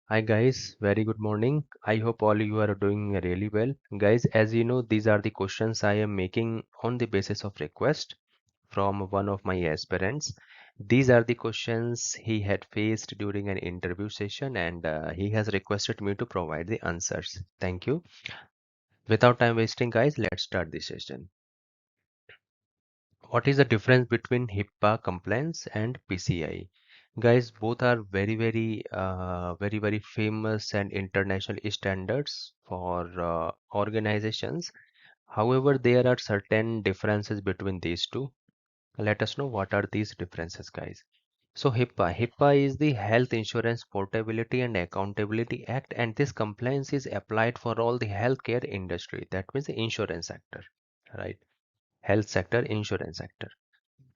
Hi guys, very good morning. I hope all you are doing really well. Guys, as you know, these are the questions I am making on the basis of request from one of my aspirants. These are the questions he had faced during an interview session and he has requested me to provide the answers. Thank you. Without time wasting, guys, let's start the session. What is the difference between HIPAA compliance and PCI? Guys, both are very famous and international standards for organizations. However, there are certain differences between these two. Let us know what are these differences, guys. So HIPAA is the Health Insurance Portability and Accountability Act, and this compliance is applied for all the healthcare industry. That means the insurance sector, right? Health sector, insurance sector.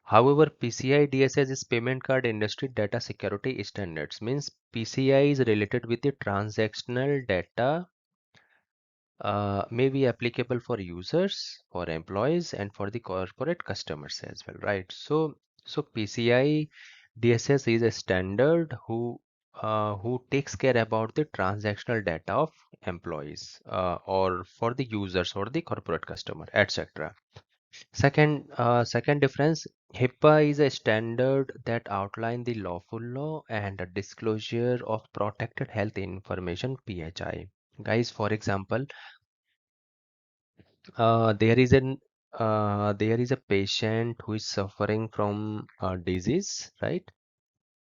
However, PCI-DSS is Payment Card Industry Data Security Standards. Means PCI is related with the transactional data, may be applicable for users, for employees, and for the corporate customers as well, right? So PCI-DSS is a standard who takes care about the transactional data of employees or for the users or the corporate customer, etc. Second difference, HIPAA is a standard that outline the lawful law and a disclosure of protected health information PHI. Guys, for example, uh, there is an there is a patient who is suffering from a disease, right?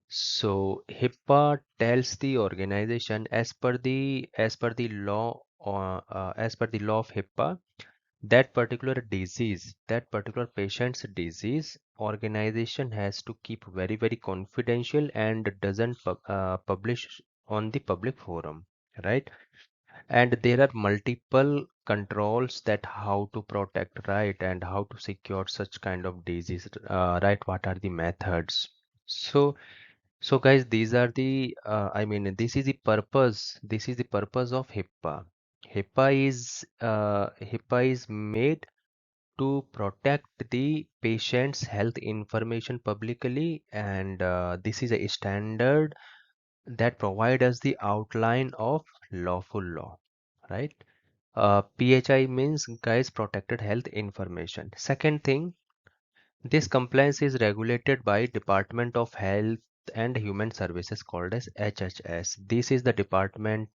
So HIPAA tells the organization as per the law of HIPAA, that particular patient's disease, organization has to keep very confidential and doesn't publish on the public forum, right? And there are multiple controls that how to protect, right, and how to secure such kind of disease, right? What are the methods? So guys, these are the I mean, this is the purpose of HIPAA. HIPAA is made to protect the patient's health information publicly, and this is a standard that provide us the outline of lawful law, right? PHI means, guys, protected health information. Second thing, this compliance is regulated by Department of Health and Human Services called as HHS. This is the department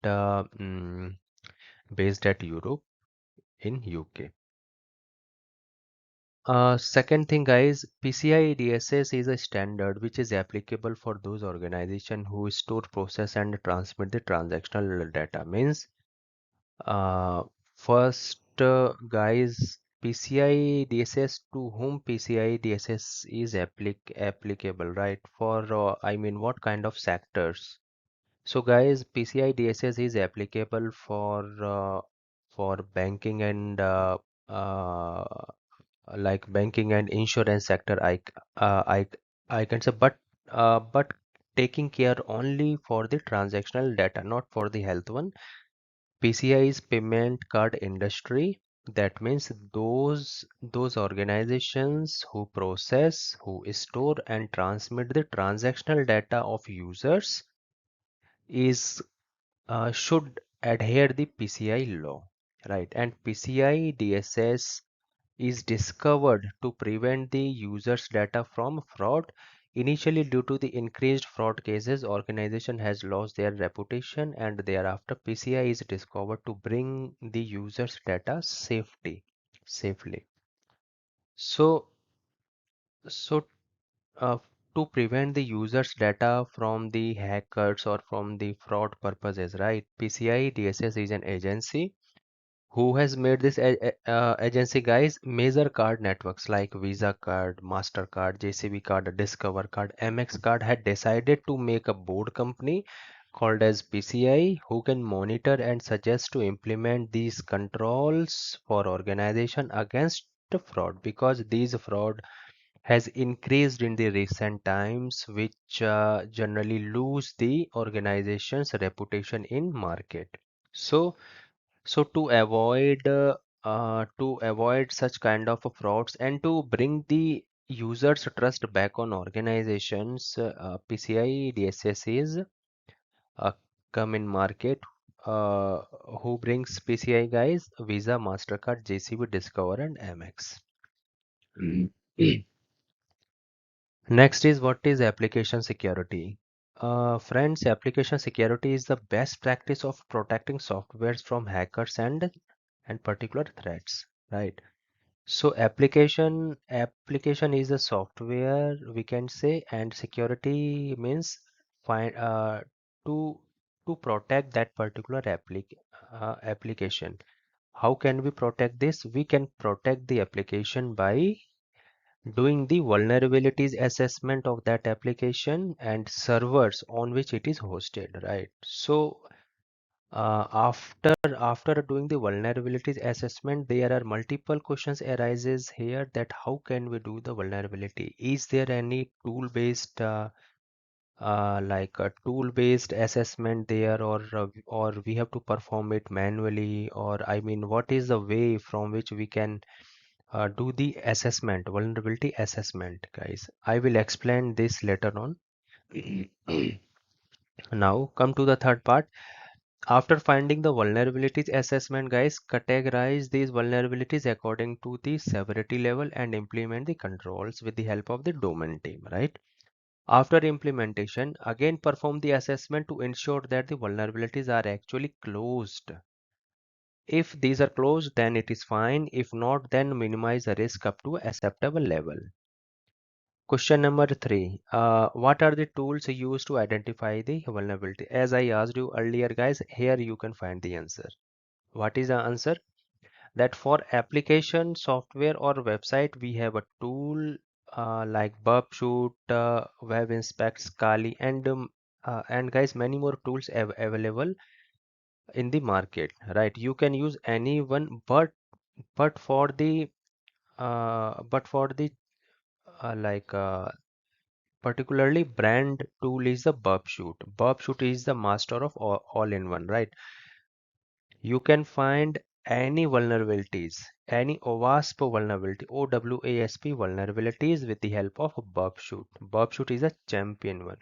based at Europe in UK. Second thing, guys, PCI DSS is a standard which is applicable for those organizations who store, process, and transmit the transactional data. Means, uh, first, guys, PCI DSS, to whom PCI DSS is applicable, right? For, I mean, what kind of sectors? So, guys, PCI DSS is applicable for banking and uh, like banking and insurance sector. Uh, I I can say, but taking care only for the transactional data, not for the health one. PCI is payment card industry. That means those organizations who process, who store and transmit the transactional data of users is should adhere the PCI law, right? And PCI DSS is discovered to prevent the user's data from fraud. Initially, due to the increased fraud cases, organization has lost their reputation, and thereafter PCI is discovered to bring the user's data safely. So, so uh, to prevent the user's data from the hackers or from the fraud purposes, right? PCI DSS is an agency who has made this agency, guys, major card networks like Visa card, Mastercard, JCB card, Discover card, MX card had decided to make a board company called as PCI who can monitor and suggest to implement these controls for organization against the fraud, because these fraud has increased in the recent times, which generally lose the organization's reputation in market. So to avoid such kind of frauds and to bring the users trust back on organizations, PCI DSS is come in market. Uh, who brings PCI, guys? Visa, Mastercard, JCB, Discover, and Amex. Next is, what is application security? Friends, application security is the best practice of protecting softwares from hackers and particular threats, right? So application is a software, we can say, and security means find to to protect that particular application. How can we protect this? We can protect the application by doing the vulnerabilities assessment of that application and servers on which it is hosted, right? So after doing the vulnerabilities assessment, there are multiple questions arises here, that how can we do the vulnerability? Is there any tool based like a tool based assessment there, or we have to perform it manually, or I mean, what is the way from which we can do the assessment, vulnerability assessment, guys? I will explain this later on. Now come to the third part. After finding the vulnerabilities assessment, guys, categorize these vulnerabilities according to the severity level and implement the controls with the help of the domain team, right? After implementation, again perform the assessment to ensure that the vulnerabilities are actually closed. If these are closed, then it is fine. If not, then minimize the risk up to acceptable level. Question number three. What are the tools used to identify the vulnerability? As I asked you earlier, guys, here you can find the answer. What is the answer? That for application, software, or website, we have a tool like Bubshoot, Web Inspect, Kali, and guys, many more tools available in the market, right? You can use any one, but for the like particularly brand tool is the Bubshoot. Bubshoot is the master of all in one, right? You can find any vulnerabilities, any OWASP vulnerability, OWASP vulnerabilities with the help of Bubshoot. Bubshoot is a champion one.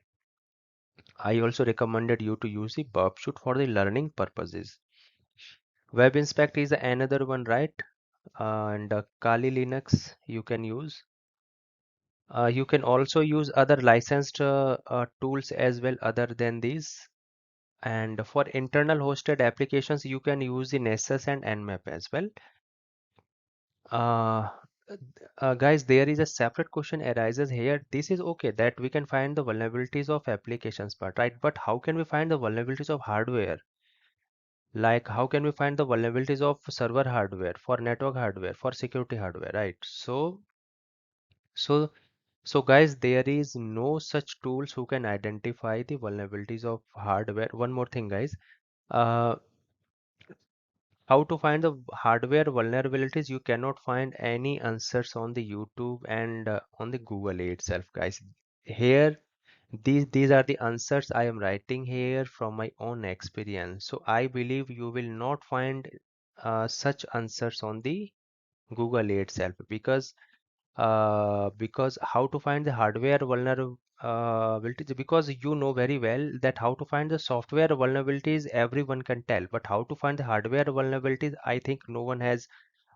I also recommended you to use the Bubshoot for the learning purposes. Web Inspect is another one, right? And Kali Linux you can use. You can also use other licensed tools as well other than these. And for internal hosted applications, you can use the Nessus and Nmap as well. Uh, Guys, there is a separate question arises here. This is okay that we can find the vulnerabilities of applications part, right? But how can we find the vulnerabilities of hardware? Like how can we find the vulnerabilities of server hardware, for network hardware, for security hardware, right? So, so guys, there is no such tools who can identify the vulnerabilities of hardware. One more thing, guys. Uh, how to find the hardware vulnerabilities? You cannot find any answers on the YouTube and on the Google itself, guys. Here, these are the answers I am writing here from my own experience. So I believe you will not find such answers on the Google itself, because how to find the hardware vulnerabilities, because you know very well that how to find the software vulnerabilities everyone can tell, but how to find the hardware vulnerabilities, I think no one has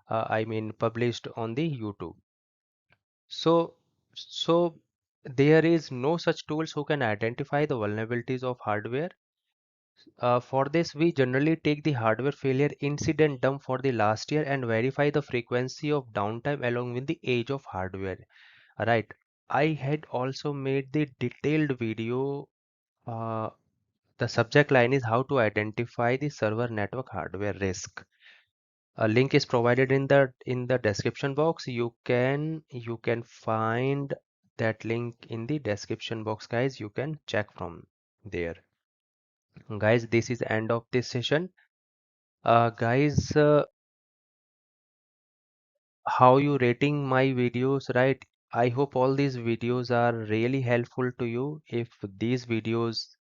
I mean published on the YouTube. So so there is no such tools who can identify the vulnerabilities of hardware. For this, we generally take the hardware failure incident dump for the last year and verify the frequency of downtime along with the age of hardware. Right. I had also made the detailed video. Uh, the subject line is how to identify the server network hardware risk. A link is provided in the description box. You can find that link in the description box, guys. You can check from there. Guys, this is end of this session. Guys, how you rating my videos, right? I hope all these videos are really helpful to you. If these videos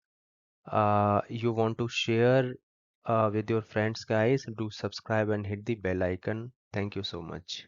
you want to share with your friends, guys, do subscribe and hit the bell icon. Thank you so much.